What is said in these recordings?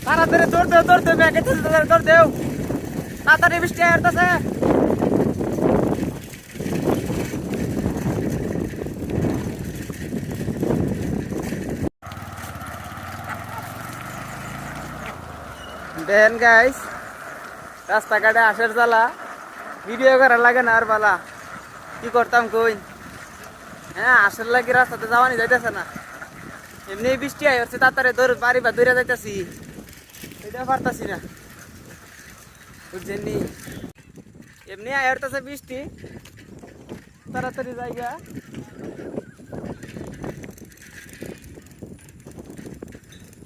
তাড়াতাড়ি দৌড় দেও ব্যাগে দৌড় দেও তাড়াতাড়ি বৃষ্টি আসতেছে দেখেন গাইস রাস্তাঘাটে আসার জ্বালা ভিডিও করার লাগে না আর বালা কি করতাম কই হ্যাঁ আসার লাগে রাস্তাতে যাওয়ানি যাইতেছে না এমনি বৃষ্টি আই হচ্ছে তাড়াতাড়ি বাড়ি বা দৌড়ে যাইতেছি এটা পারতাছি না বুঝছেন এমনি আই হচ্ছে বৃষ্টি তাড়াতাড়ি জায়গা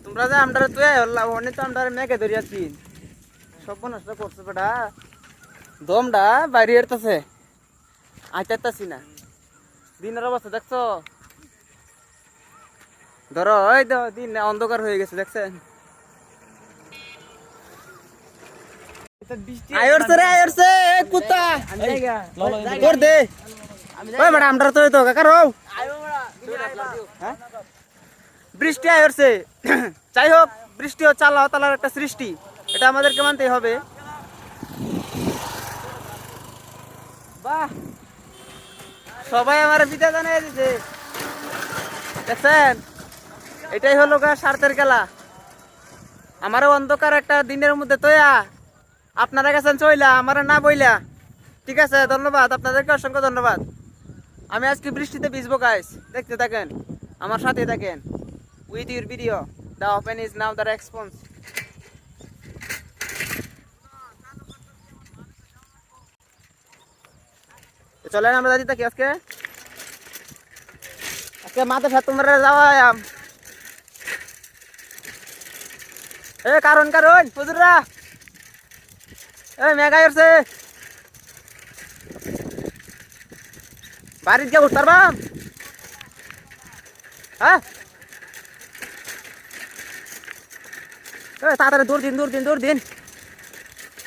তোমরা যে আমরা তুই অনেক তো আমরা মেঘে ধরিয়াছি সব নষ্ট করছে বেটা দমটা বাইরে এরতেছে আইতাছি না দিনের অবস্থা দেখছো ধরো ওই তো দিন অন্ধকার হয়ে গেছে দেখছেন কুত্তা তোর দে ওই ম্যাডাম আমরা তো তো কাকা রও বৃষ্টি আইছে যাই হোক বৃষ্টি হচ্ছে আল্লাহ তাআলার একটা সৃষ্টি এটা আমাদেরকে মানতেই হবে বাহ সবাই আমার বিদায় জানিয়ে দিছে দেখছেন এটাই হলো স্বার্থের খেলা আমারও অন্ধকার একটা দিনের মধ্যে তোয়া আপনারা গেছেন চইলা আমার না বইলা ঠিক আছে ধন্যবাদ আপনাদেরকে অসংখ্য ধন্যবাদ আমি আজকে বৃষ্টিতে ভিজবো গাইস দেখতে থাকেন আমার সাথে থাকেন with your video the open is now the response চলেন আমরা দাদি থাকি আজকে মাথা ফের তোমরা যাওয়া কারণ হুজুররা মেঘাই উঠছে বাড়ির গিয়ে উঠতে পারবা হ্যাঁ তাড়াতাড়ি দৌড় দিন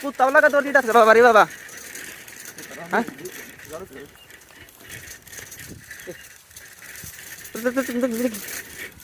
কুত্তাও লাগা দৌড় দিতে আসছে বাবা রে বাবা হ্যাঁ